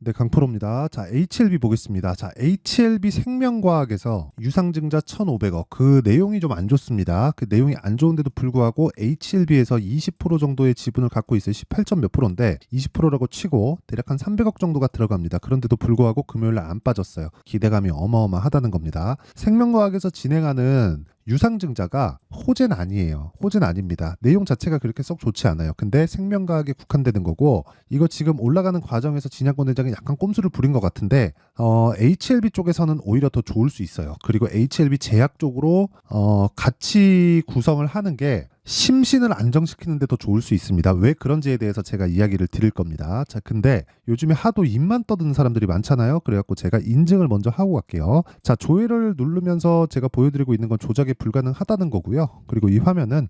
네, 강프로입니다. 자, HLB 보겠습니다. 자, HLB 생명과학에서 유상증자 1,500억. 그 내용이 좀 안 좋습니다. 그 내용이 안 좋은데도 불구하고 HLB에서 20% 정도의 지분을 갖고 있어요. 18점 몇 프로인데 20%라고 치고 대략 한 300억 정도가 들어갑니다. 그런데도 불구하고 금요일날 안 빠졌어요. 기대감이 어마어마하다는 겁니다. 생명과학에서 진행하는 유상증자가 호재는 아니에요. 호재는 아닙니다. 내용 자체가 그렇게 썩 좋지 않아요. 근데 생명과학에 국한되는 거고, 이거 지금 올라가는 과정에서 진양권 회장이 약간 꼼수를 부린 것 같은데 HLB 쪽에서는 오히려 더 좋을 수 있어요. 그리고 HLB 제약 쪽으로 같이 구성을 하는 게 심신을 안정시키는 데 더 좋을 수 있습니다. 왜 그런지에 대해서 제가 이야기를 드릴 겁니다. 자, 근데 요즘에 하도 입만 떠드는 사람들이 많잖아요. 그래갖고 제가 인증을 먼저 하고 갈게요. 자, 조회를 누르면서 제가 보여드리고 있는 건 조작이 불가능하다는 거고요. 그리고 이 화면은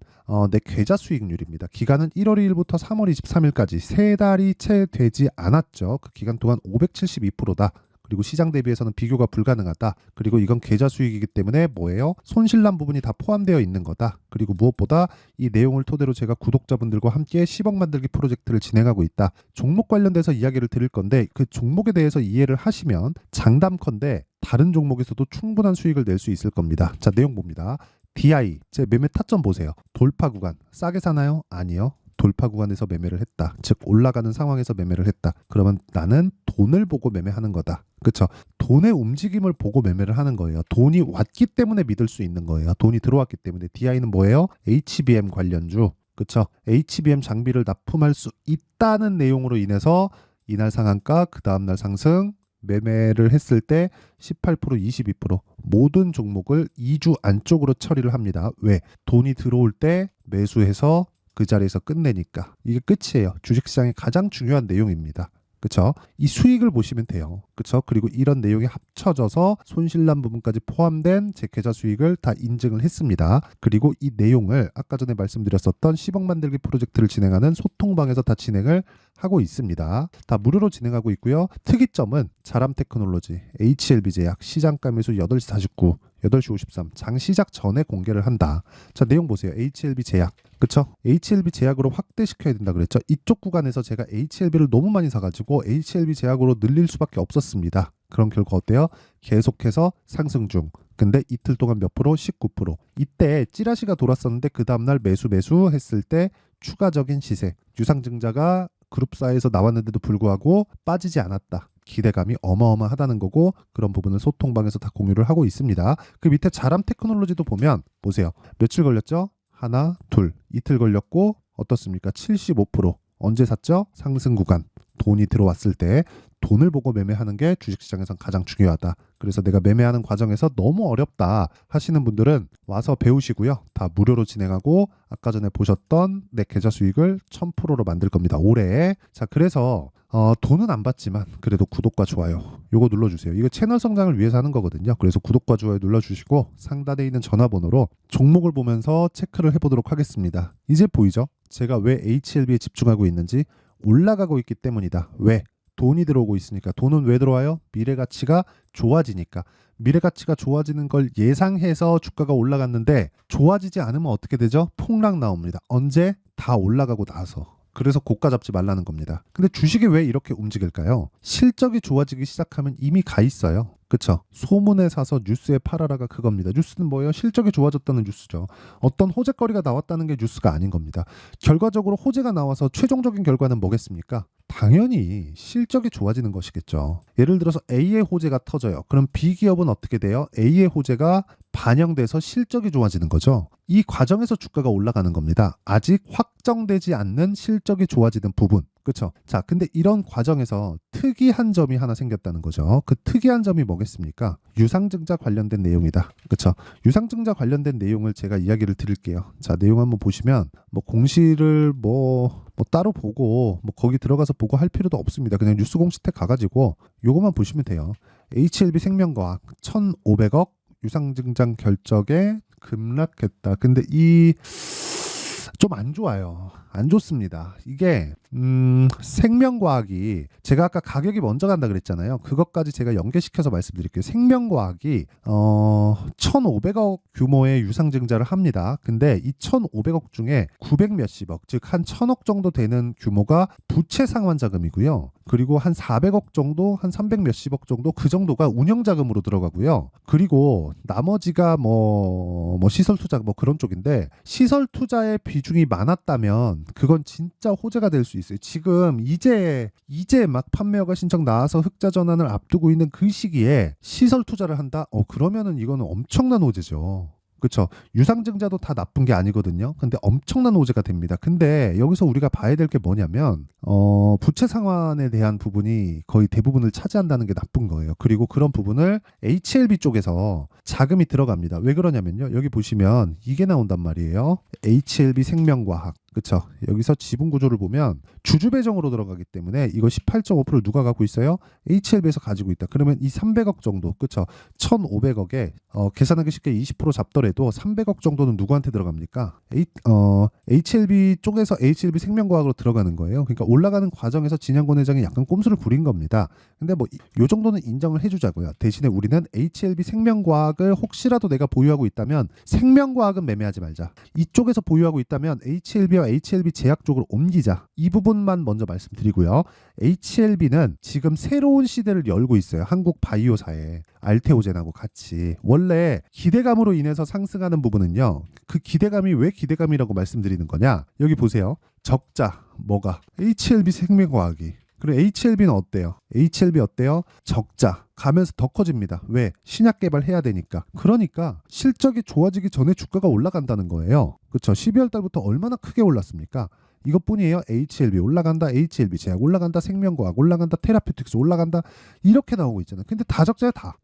내 계좌 수익률입니다. 기간은 1월 2일부터 3월 23일까지 3달이 채 되지 않았죠. 그 기간 동안 572%다. 그리고 시장 대비해서는 비교가 불가능하다. 그리고 이건 계좌 수익이기 때문에 뭐예요? 손실난 부분이 다 포함되어 있는 거다. 그리고 무엇보다 이 내용을 토대로 제가 구독자분들과 함께 10억 만들기 프로젝트를 진행하고 있다. 종목 관련돼서 이야기를 드릴 건데 그 종목에 대해서 이해를 하시면 장담컨대 다른 종목에서도 충분한 수익을 낼 수 있을 겁니다. 자, 내용 봅니다. DI, 제 매매 타점 보세요. 돌파 구간, 싸게 사나요? 아니요. 돌파 구간에서 매매를 했다. 즉 올라가는 상황에서 매매를 했다. 그러면 나는 돈을 보고 매매하는 거다. 그렇죠? 돈의 움직임을 보고 매매를 하는 거예요. 돈이 왔기 때문에 믿을 수 있는 거예요. 돈이 들어왔기 때문에. DI는 뭐예요? HBM 관련주. 그렇죠? HBM 장비를 납품할 수 있다는 내용으로 인해서 이날 상한가, 그 다음날 상승, 매매를 했을 때 18%, 22% 모든 종목을 2주 안쪽으로 처리를 합니다. 왜? 돈이 들어올 때 매수해서 그 자리에서 끝내니까. 이게 끝이에요. 주식시장의 가장 중요한 내용입니다. 그쵸? 이 수익을 보시면 돼요. 그쵸? 그리고 이런 내용이 합쳐져서 손실난 부분까지 포함된 제 계좌 수익을 다 인증을 했습니다. 그리고 이 내용을 아까 전에 말씀드렸었던 10억 만들기 프로젝트를 진행하는 소통방에서 다 진행을 하고 있습니다. 다 무료로 진행하고 있고요. 특이점은 자람 테크놀로지, HLB 제약, 시장가 매수 8시 49, 8시 53, 장 시작 전에 공개를 한다. 자, 내용 보세요. HLB 제약. 그쵸? HLB 제약으로 확대시켜야 된다 그랬죠? 이쪽 구간에서 제가 HLB를 너무 많이 사가지고 HLB 제약으로 늘릴 수밖에 없었습니다. 그런 결과 어때요? 계속해서 상승 중. 근데 이틀 동안 몇 프로? 19%. 이때 찌라시가 돌았었는데 그 다음날 매수 했을 때 추가적인 시세. 유상증자가 그룹사에서 나왔는데도 불구하고 빠지지 않았다. 기대감이 어마어마하다는 거고, 그런 부분은 소통방에서 다 공유를 하고 있습니다. 그 밑에 자람 테크놀로지도 보면 보세요. 며칠 걸렸죠? 하나, 둘. 이틀 걸렸고 어떻습니까? 75%. 언제 샀죠? 상승 구간. 돈이 들어왔을 때 돈을 보고 매매하는 게 주식시장에선 가장 중요하다. 그래서 내가 매매하는 과정에서 너무 어렵다 하시는 분들은 와서 배우시고요. 다 무료로 진행하고 아까 전에 보셨던 내 계좌 수익을 1000%로 만들 겁니다. 올해. 자, 그래서 돈은 안 받지만 그래도 구독과 좋아요 요거 눌러주세요. 이거 채널 성장을 위해서 하는 거거든요. 그래서 구독과 좋아요 눌러주시고 상단에 있는 전화번호로 종목을 보면서 체크를 해보도록 하겠습니다. 이제 보이죠? 제가 왜 HLB에 집중하고 있는지. 올라가고 있기 때문이다. 왜? 돈이 들어오고 있으니까. 돈은 왜 들어와요? 미래가치가 좋아지니까. 미래가치가 좋아지는 걸 예상해서 주가가 올라갔는데 좋아지지 않으면 어떻게 되죠? 폭락 나옵니다. 언제? 다 올라가고 나서. 그래서 고가 잡지 말라는 겁니다. 근데 주식이 왜 이렇게 움직일까요? 실적이 좋아지기 시작하면 이미 가 있어요. 그쵸? 소문에 사서 뉴스에 팔아라가 그겁니다. 뉴스는 뭐예요? 실적이 좋아졌다는 뉴스죠. 어떤 호재거리가 나왔다는 게 뉴스가 아닌 겁니다. 결과적으로 호재가 나와서 최종적인 결과는 뭐겠습니까? 당연히 실적이 좋아지는 것이겠죠. 예를 들어서 A의 호재가 터져요. 그럼 B기업은 어떻게 돼요? A의 호재가 반영돼서 실적이 좋아지는 거죠. 이 과정에서 주가가 올라가는 겁니다. 아직 확정되지 않는 실적이 좋아지는 부분. 그렇죠? 자, 근데 이런 과정에서 특이한 점이 하나 생겼다는 거죠. 그 특이한 점이 뭐겠습니까? 유상증자 관련된 내용이다. 그렇죠? 유상증자 관련된 내용을 제가 이야기를 드릴게요. 자, 내용 한번 보시면 뭐 공시를 뭐 따로 보고 뭐 거기 들어가서 보고 할 필요도 없습니다. 그냥 뉴스 공시택 가가지고 요것만 보시면 돼요. HLB 생명과학 1,500억 유상증자 결정에 급락했다. 근데 이 좀 안 좋아요. 안 좋습니다. 이게 생명과학이 제가 아까 가격이 먼저 간다 그랬잖아요. 그것까지 제가 연계시켜서 말씀드릴게요. 생명과학이 1,500억 규모의 유상증자를 합니다. 근데 이 1,500억 중에 900 몇십억, 즉 한 1,000억 정도 되는 규모가 부채 상환 자금이고요. 그리고 한 400억 정도, 한 300 몇십억 정도, 그 정도가 운영 자금으로 들어가고요. 그리고 나머지가 뭐 시설 투자 뭐 그런 쪽인데, 시설 투자의 비중이 많았다면 그건 진짜 호재가 될 수 있어요. 지금 이제 막 판매허가 신청 나와서 흑자 전환을 앞두고 있는 그 시기에 시설 투자를 한다? 그러면은 이거는 엄청난 호재죠. 그렇죠. 유상증자도 다 나쁜 게 아니거든요. 근데 엄청난 호재가 됩니다. 근데 여기서 우리가 봐야 될 게 뭐냐면 부채 상환에 대한 부분이 거의 대부분을 차지한다는 게 나쁜 거예요. 그리고 그런 부분을 HLB 쪽에서 자금이 들어갑니다. 왜 그러냐면요. 여기 보시면 이게 나온단 말이에요. HLB 생명과학. 그렇죠. 여기서 지분 구조를 보면 주주 배정으로 들어가기 때문에 이거 18.5% 누가 갖고 있어요? HLB에서 가지고 있다. 그러면 이 300억 정도, 그렇죠. 1,500억에 계산하기 쉽게 20% 잡더라도 300억 정도는 누구한테 들어갑니까? HLB 쪽에서 HLB 생명과학으로 들어가는 거예요. 그러니까 올라가는 과정에서 진양권 회장이 약간 꼼수를 부린 겁니다. 근데 뭐 요 정도는 인정을 해주자고요. 대신에 우리는 HLB 생명과학을 혹시라도 내가 보유하고 있다면 생명과학은 매매하지 말자. 이쪽에서 보유하고 있다면 HLB와 HLB 제약 쪽으로 옮기자. 이 부분만 먼저 말씀드리고요. HLB는 지금 새로운 시대를 열고 있어요. 한국 바이오사에. 알테오젠하고 같이. 원래 기대감으로 인해서 상승하는 부분은요. 그 기대감이 왜 기대감이라고 말씀드리는 거냐? 여기 보세요. 적자. 뭐가? HLB 생명과학이. 그리고 HLB는 어때요? HLB 어때요? 적자. 가면서 더 커집니다. 왜? 신약 개발해야 되니까. 그러니까 실적이 좋아지기 전에 주가가 올라간다는 거예요. 그렇죠? 12월 달부터 얼마나 크게 올랐습니까? 이것뿐이에요. HLB 올라간다, HLB 제약 올라간다, 생명과학 올라간다, 테라피틱스 올라간다, 이렇게 나오고 있잖아요. 근데 다 적자야. 다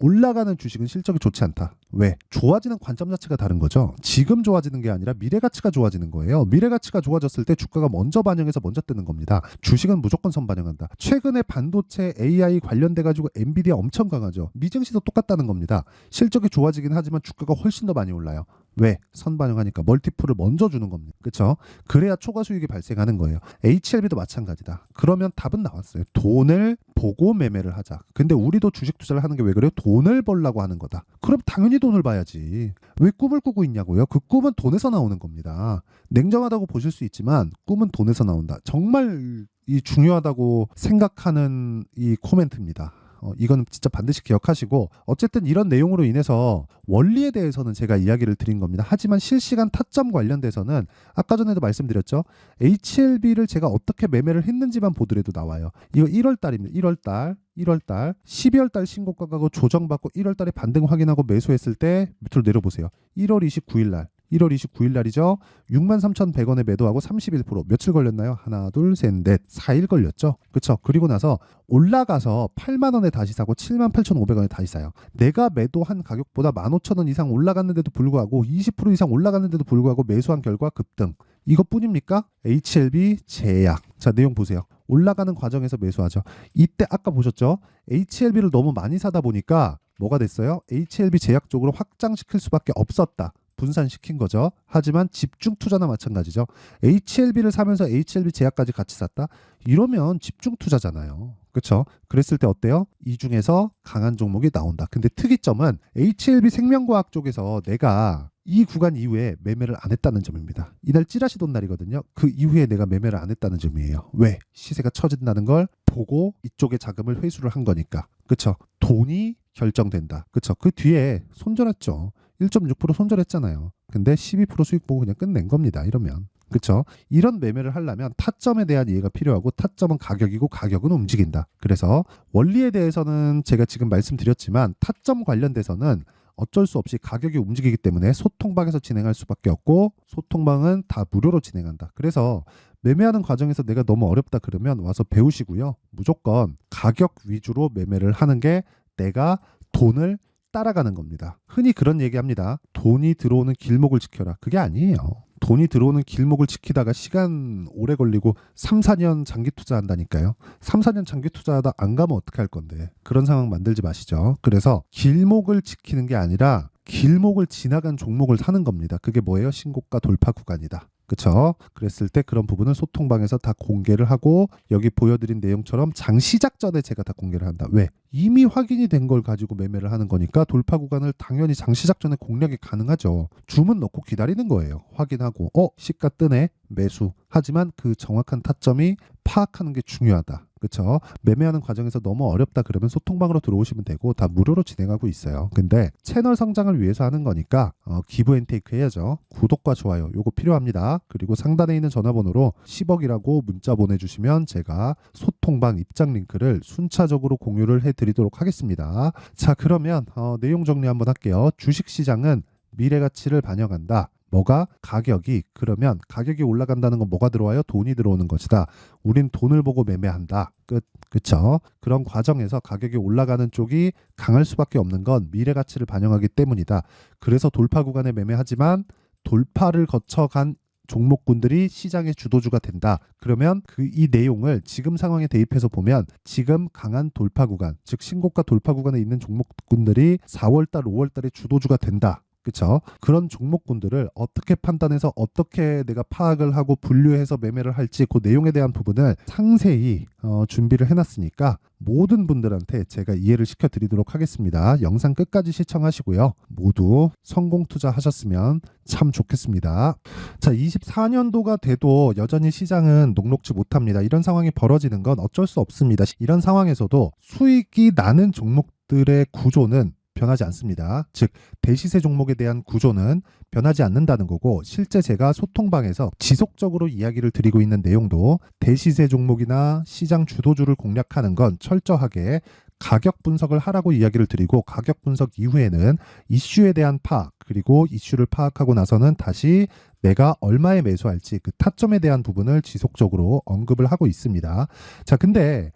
올라가는 주식은 실적이 좋지 않다. 왜? 좋아지는 관점 자체가 다른 거죠. 지금 좋아지는 게 아니라 미래 가치가 좋아지는 거예요. 미래 가치가 좋아졌을 때 주가가 먼저 반영해서 먼저 뜨는 겁니다. 주식은 무조건 선반영한다. 최근에 반도체 AI 관련돼 가지고 엔비디아 엄청 강하죠. 미증시도 똑같다는 겁니다. 실적이 좋아지긴 하지만 주가가 훨씬 더 많이 올라요. 왜? 선반영하니까 멀티플을 먼저 주는 겁니다. 그렇죠? 그래야 초과 수익이 발생하는 거예요. HLB도 마찬가지다. 그러면 답은 나왔어요. 돈을 보고 매매를 하자. 근데 우리도 주식 투자를 하는 게 왜 그래요? 돈을 벌려고 하는 거다. 그럼 당연히 돈을 봐야지. 왜 꿈을 꾸고 있냐고요? 그 꿈은 돈에서 나오는 겁니다. 냉정하다고 보실 수 있지만 꿈은 돈에서 나온다. 정말 이 중요하다고 생각하는 이 코멘트입니다. 이건 진짜 반드시 기억하시고, 어쨌든 이런 내용으로 인해서 원리에 대해서는 제가 이야기를 드린 겁니다. 하지만 실시간 타점 관련돼서는 아까 전에도 말씀드렸죠. HLB를 제가 어떻게 매매를 했는지만 보더라도 나와요. 이거 1월 달입니다. 1월 달 12월 달 신고가 가고 조정받고 1월 달에 반등 확인하고 매수했을 때 밑으로 내려보세요. 1월 29일 날 1월 29일 날이죠. 63,100원에 매도하고 31%. 며칠 걸렸나요? 하나, 둘, 셋, 넷. 4일 걸렸죠. 그렇죠. 그리고 나서 올라가서 8만 원에 다시 사고 78,500원에 다시 사요. 내가 매도한 가격보다 15,000원 이상 올라갔는데도 불구하고 20% 이상 올라갔는데도 불구하고 매수한 결과 급등. 이것뿐입니까? HLB 제약. 자, 내용 보세요. 올라가는 과정에서 매수하죠. 이때 아까 보셨죠? HLB를 너무 많이 사다 보니까 뭐가 됐어요? HLB 제약 쪽으로 확장시킬 수밖에 없었다. 분산시킨 거죠. 하지만 집중 투자나 마찬가지죠. HLB를 사면서 HLB 제약까지 같이 샀다? 이러면 집중 투자잖아요. 그렇죠? 그랬을 때 어때요? 이 중에서 강한 종목이 나온다. 근데 특이점은 HLB 생명과학 쪽에서 내가 이 구간 이후에 매매를 안 했다는 점입니다. 이날 찌라시 돈 날이거든요. 그 이후에 내가 매매를 안 했다는 점이에요. 왜? 시세가 처진다는 걸 보고 이쪽에 자금을 회수를 한 거니까. 그렇죠? 돈이 결정된다. 그렇죠? 그 뒤에 손절했죠. 1.6% 손절했잖아요. 근데 12% 수익 보고 그냥 끝낸 겁니다. 이러면. 그렇죠? 이런 매매를 하려면 타점에 대한 이해가 필요하고, 타점은 가격이고 가격은 움직인다. 그래서 원리에 대해서는 제가 지금 말씀드렸지만 타점 관련돼서는 어쩔 수 없이 가격이 움직이기 때문에 소통방에서 진행할 수밖에 없고, 소통방은 다 무료로 진행한다. 그래서 매매하는 과정에서 내가 너무 어렵다 그러면 와서 배우시고요. 무조건 가격 위주로 매매를 하는 게 내가 돈을 따라가는 겁니다. 흔히 그런 얘기합니다. 돈이 들어오는 길목을 지켜라. 그게 아니에요. 돈이 들어오는 길목을 지키다가 시간 오래 걸리고 3, 4년 장기 투자한다니까요. 3, 4년 장기 투자하다 안 가면 어떻게 할 건데. 그런 상황 만들지 마시죠. 그래서 길목을 지키는 게 아니라 길목을 지나간 종목을 사는 겁니다. 그게 뭐예요? 신고가 돌파 구간이다. 그쵸? 그랬을 때 그런 부분을 소통방에서 다 공개를 하고 여기 보여드린 내용처럼 장 시작 전에 제가 다 공개를 한다. 왜? 이미 확인이 된 걸 가지고 매매를 하는 거니까 돌파 구간을 당연히 장 시작 전에 공략이 가능하죠. 주문 넣고 기다리는 거예요. 확인하고 시가 뜨네 매수. 하지만 그 정확한 타점이 파악하는 게 중요하다. 그쵸? 매매하는 과정에서 너무 어렵다 그러면 소통방으로 들어오시면 되고 다 무료로 진행하고 있어요. 근데 채널 성장을 위해서 하는 거니까 기브 앤 테이크 해야죠. 구독과 좋아요 요거 필요합니다. 그리고 상단에 있는 전화번호로 10억이라고 문자 보내주시면 제가 소통방 입장 링크를 순차적으로 공유를 해드리도록 하겠습니다. 자, 그러면 내용 정리 한번 할게요. 주식시장은 미래가치를 반영한다. 뭐가? 가격이. 그러면 가격이 올라간다는 건 뭐가 들어와요? 돈이 들어오는 것이다. 우린 돈을 보고 매매한다. 끝. 그쵸? 그런 과정에서 가격이 올라가는 쪽이 강할 수밖에 없는 건 미래가치를 반영하기 때문이다. 그래서 돌파 구간에 매매하지만 돌파를 거쳐간 종목군들이 시장의 주도주가 된다. 그러면 이 내용을 지금 상황에 대입해서 보면 지금 강한 돌파 구간, 즉 신고가 돌파 구간에 있는 종목군들이 4월달, 5월달에 주도주가 된다. 그쵸? 그런 종목군들을 어떻게 판단해서 어떻게 내가 파악을 하고 분류해서 매매를 할지 그 내용에 대한 부분을 상세히 준비를 해놨으니까 모든 분들한테 제가 이해를 시켜드리도록 하겠습니다. 영상 끝까지 시청하시고요. 모두 성공 투자하셨으면 참 좋겠습니다. 자, 24년도가 돼도 여전히 시장은 녹록지 못합니다. 이런 상황이 벌어지는 건 어쩔 수 없습니다. 이런 상황에서도 수익이 나는 종목들의 구조는 변하지 않습니다. 즉 대시세 종목에 대한 구조는 변하지 않는다는 거고 실제 제가 소통방에서 지속적으로 이야기를 드리고 있는 내용도 대시세 종목이나 시장 주도주를 공략하는 건 철저하게 가격 분석을 하라고 이야기를 드리고 가격 분석 이후에는 이슈에 대한 파악 그리고 이슈를 파악하고 나서는 다시 내가 얼마에 매수할지 그 타점에 대한 부분을 지속적으로 언급을 하고 있습니다. 자, 근데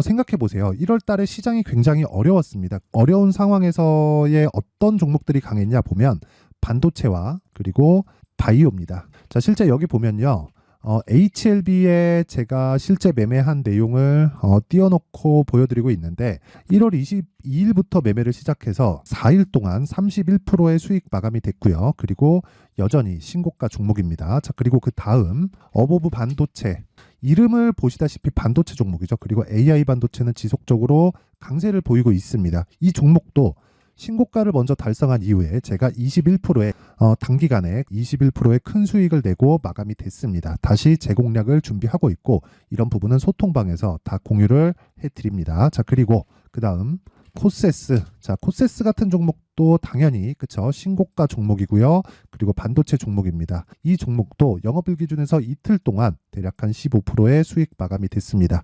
생각해 보세요. 1월 달에 시장이 굉장히 어려웠습니다. 어려운 상황에서의 어떤 종목들이 강했냐 보면 반도체와 그리고 바이오입니다. 자, 실제 여기 보면요. HLB에 제가 실제 매매한 내용을 띄워놓고 보여드리고 있는데 1월 22일부터 매매를 시작해서 4일 동안 31%의 수익 마감이 됐고요. 그리고 여전히 신고가 종목입니다. 자, 그리고 그 다음 어보브 반도체 이름을 보시다시피 반도체 종목이죠. 그리고 AI 반도체는 지속적으로 강세를 보이고 있습니다. 이 종목도 신고가를 먼저 달성한 이후에 제가 21%의 단기간에 21%의 큰 수익을 내고 마감이 됐습니다. 다시 재공략을 준비하고 있고 이런 부분은 소통방에서 다 공유를 해드립니다. 자, 그리고 그 다음 코세스. 자, 코세스 같은 종목도 당연히 그쵸 신고가 종목이고요. 그리고 반도체 종목입니다. 이 종목도 영업일 기준에서 이틀 동안 대략 한 15%의 수익 마감이 됐습니다.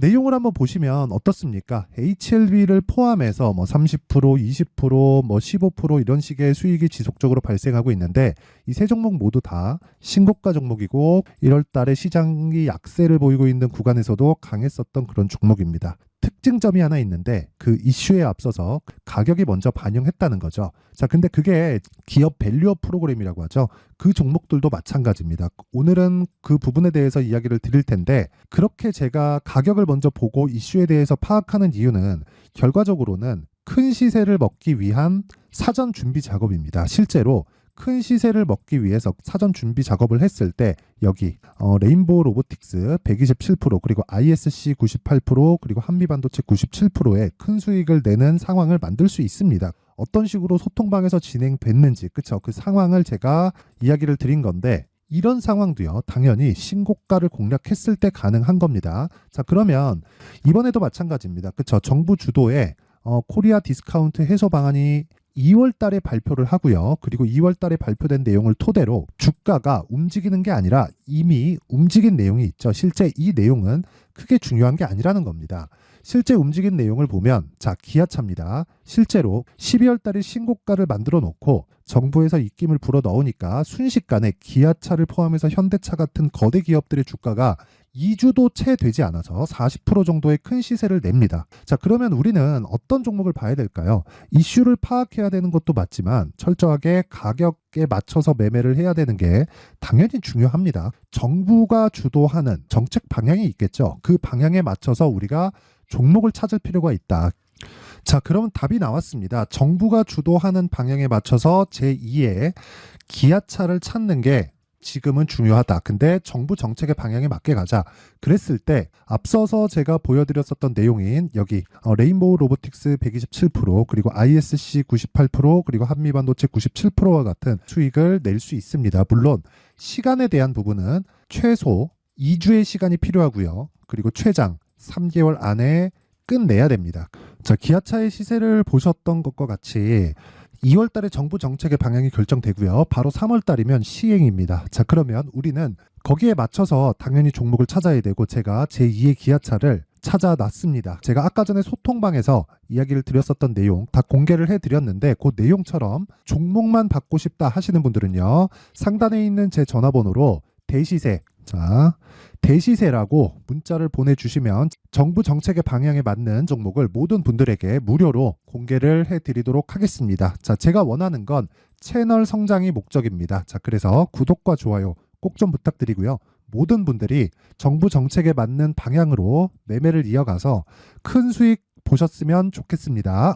내용을 한번 보시면 어떻습니까? HLB를 포함해서 뭐 30%, 20%, 뭐 15% 이런 식의 수익이 지속적으로 발생하고 있는데 이 세 종목 모두 다 신고가 종목이고 1월 달에 시장이 약세를 보이고 있는 구간에서도 강했었던 그런 종목입니다. 특징점이 하나 있는데 그 이슈에 앞서서 가격이 먼저 반영했다는 거죠. 자, 근데 그게 기업 밸류업 프로그램이라고 하죠. 그 종목들도 마찬가지입니다. 오늘은 그 부분에 대해서 이야기를 드릴 텐데 그렇게 제가 가격을 먼저 보고 이슈에 대해서 파악하는 이유는 결과적으로는 큰 시세를 먹기 위한 사전 준비 작업입니다. 실제로 큰 시세를 먹기 위해서 사전 준비 작업을 했을 때 여기 레인보우 로보틱스 127% 그리고 ISC 98% 그리고 한미반도체 97%의 큰 수익을 내는 상황을 만들 수 있습니다. 어떤 식으로 소통방에서 진행됐는지 그쵸? 그 상황을 제가 이야기를 드린 건데 이런 상황도요 당연히 신고가를 공략했을 때 가능한 겁니다. 자, 그러면 이번에도 마찬가지입니다. 그쵸? 정부 주도의 코리아 디스카운트 해소 방안이 2월 달에 발표를 하고요. 그리고 2월 달에 발표된 내용을 토대로 주가가 움직이는 게 아니라 이미 움직인 내용이 있죠. 실제 이 내용은 크게 중요한 게 아니라는 겁니다. 실제 움직인 내용을 보면 자, 기아차입니다. 실제로 12월 달에 신고가를 만들어 놓고 정부에서 입김을 불어 넣으니까 순식간에 기아차를 포함해서 현대차 같은 거대 기업들의 주가가 2주도 채 되지 않아서 40% 정도의 큰 시세를 냅니다. 자, 그러면 우리는 어떤 종목을 봐야 될까요? 이슈를 파악해야 되는 것도 맞지만 철저하게 가격에 맞춰서 매매를 해야 되는 게 당연히 중요합니다. 정부가 주도하는 정책 방향이 있겠죠. 그 방향에 맞춰서 우리가 종목을 찾을 필요가 있다. 자, 그럼 답이 나왔습니다. 정부가 주도하는 방향에 맞춰서 제2의 기아차를 찾는 게 지금은 중요하다. 근데 정부 정책의 방향에 맞게 가자. 그랬을 때 앞서서 제가 보여드렸었던 내용인 여기 레인보우 로보틱스 127% 그리고 ISC 98% 그리고 한미반도체 97%와 같은 수익을 낼 수 있습니다. 물론 시간에 대한 부분은 최소 2주의 시간이 필요하고요. 그리고 최장 3개월 안에 끝내야 됩니다. 자, 기아차의 시세를 보셨던 것과 같이 2월 달에 정부 정책의 방향이 결정되고요. 바로 3월 달이면 시행입니다. 자, 그러면 우리는 거기에 맞춰서 당연히 종목을 찾아야 되고 제가 제2의 기아차를 찾아놨습니다. 제가 아까 전에 소통방에서 이야기를 드렸었던 내용 다 공개를 해드렸는데 그 내용처럼 종목만 받고 싶다 하시는 분들은요. 상단에 있는 제 전화번호로 대시세, 자, 대시세라고 문자를 보내주시면 정부 정책의 방향에 맞는 종목을 모든 분들에게 무료로 공개를 해드리도록 하겠습니다. 자, 제가 원하는 건 채널 성장이 목적입니다. 자, 그래서 구독과 좋아요 꼭 좀 부탁드리고요. 모든 분들이 정부 정책에 맞는 방향으로 매매를 이어가서 큰 수익 보셨으면 좋겠습니다.